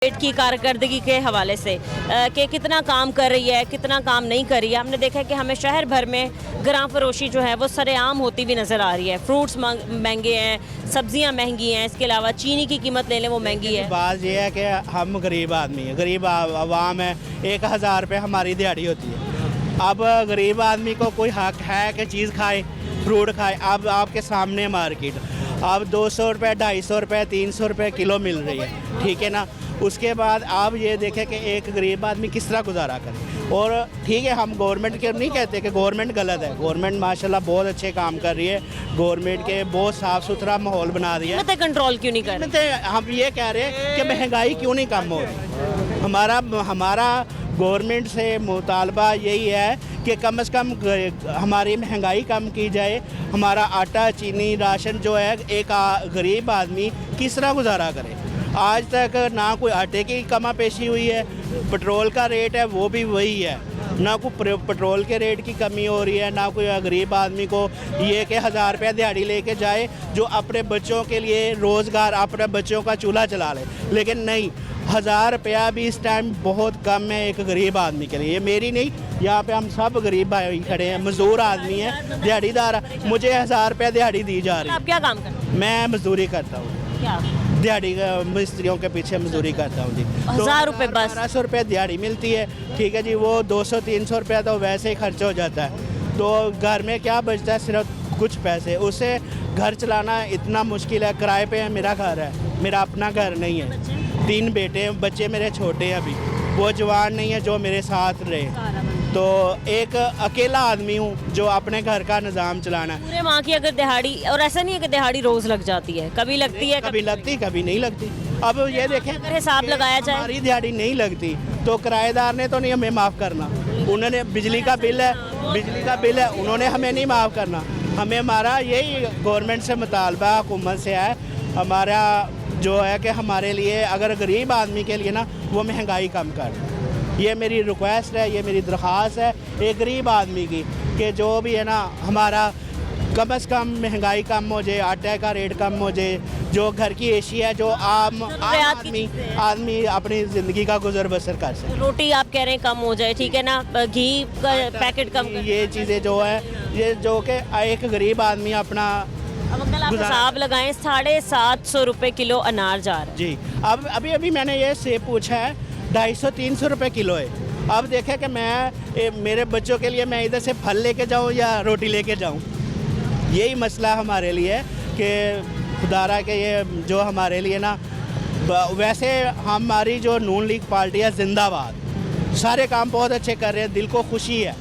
की कारकर्दगी के हवाले से कि कितना काम कर रही है, कितना काम नहीं कर रही है। हमने देखा है कि हमें शहर भर में ग्राम फरोशी जो है वो सरेआम होती हुई नज़र आ रही है। फ्रूट्स महंगे हैं, सब्जियां महंगी हैं, इसके अलावा चीनी की कीमत ले लें वो महंगी है। बात यह है कि हम गरीब आदमी हैं, गरीब आवाम है। 1000 रुपये हमारी दिहाड़ी होती है। अब गरीब आदमी को कोई हक है कि चीज़ खाए, फ्रूट खाए। अब आपके सामने मार्केट अब 200 रुपये, 250 रुपये, 300 रुपये किलो मिल रही है, ठीक है ना। उसके बाद आप ये देखें कि एक गरीब आदमी किस तरह गुजारा करे। और ठीक है, हम गवर्नमेंट के नहीं कहते कि गवर्नमेंट गलत है। गवर्नमेंट माशाल्लाह बहुत अच्छे काम कर रही है। गवर्नमेंट के बहुत साफ़ सुथरा माहौल बना रही है। कंट्रोल क्यों नहीं कर रहे? हम ये कह रहे हैं कि महंगाई क्यों नहीं कम हो रही। हमारा गवर्नमेंट से मुतालबा यही है कि कम से कम हमारी महंगाई कम की जाए। हमारा आटा, चीनी, राशन जो है एक गरीब आदमी किस तरह गुजारा करे। आज तक ना कोई आटे की कमा पेशी हुई है, पेट्रोल का रेट है वो भी वही है, ना कोई पेट्रोल के रेट की कमी हो रही है, ना कोई गरीब आदमी को ये कि 1000 रुपया दिहाड़ी लेके जाए जो अपने बच्चों के लिए रोज़गार, अपने बच्चों का चूल्हा चला ले। लेकिन नहीं, 1000 रुपया भी इस टाइम बहुत कम है एक गरीब आदमी के लिए। ये मेरी नहीं, यहाँ पे हम सब गरीब भाई खड़े हैं, मजदूर आदमी हैं, दिहाड़ीदार। मुझे 1000 रुपया दिहाड़ी दी जा रही है। आप क्या काम करते हैं? मैं मजदूरी करता हूँ, दिहाड़ी मिस्त्रियों के पीछे मजदूरी करता हूँ जी। 1000 रुपये बस? 1200 रुपये दिहाड़ी मिलती है, ठीक है जी। वो 200-300 रुपया तो वैसे ही खर्च हो जाता है। तो घर में क्या बचता है? सिर्फ कुछ पैसे। उससे घर चलाना इतना मुश्किल है। किराए पे है, मेरा घर है, मेरा अपना घर नहीं है। 3 बेटे हैं, बच्चे मेरे छोटे हैं, अभी वो जवान नहीं है जो मेरे साथ रहे। तो एक अकेला आदमी हूँ जो अपने घर का निज़ाम चलाना है। पूरे माह की अगर दिहाड़ी, और ऐसा नहीं है कि दिहाड़ी रोज़ लग जाती है, कभी लगती है, कभी लगती, कभी नहीं लगती। अब ये देखें, अगर हिसाब लगाया जाए, हमारी दिहाड़ी नहीं लगती तो किराएदार ने तो नहीं हमें माफ़ करना। उन्होंने बिजली का बिल है, उन्होंने हमें नहीं माफ़ करना। हमें हमारा यही गवर्नमेंट से मुतालबा, हुकूमत से है हमारा जो है कि हमारे लिए, अगर गरीब आदमी के लिए ना, वो महंगाई कम कर। ये मेरी रिक्वेस्ट है, ये मेरी दरख्वास्त है एक गरीब आदमी की कि जो भी है ना, हमारा कम से कम महंगाई कम हो जाए, आटे का रेट कम हो जाए, जो घर की एशिया है, जो आम आदमी अपनी ज़िंदगी का गुजर बसर कर सके। रोटी आप कह रहे हैं कम हो जाए, ठीक है ना, घी का पैकेट कम कर। ये चीज़ें जो है, ये जो कि एक गरीब आदमी अपना आप हिसाब लगाएं, 750 रुपये किलो अनार जा रहा है जी। अब अभी मैंने ये सेब पूछा है, 250-300 रुपये किलो है। अब देखें कि मेरे बच्चों के लिए मैं इधर से फल लेके जाऊं या रोटी लेके जाऊं। यही मसला हमारे लिए कि खुदारा के ये जो हमारे लिए ना, वैसे हमारी जो नून लीग पार्टी है, जिंदाबाद, सारे काम बहुत अच्छे कर रहे हैं, दिल को खुशी है।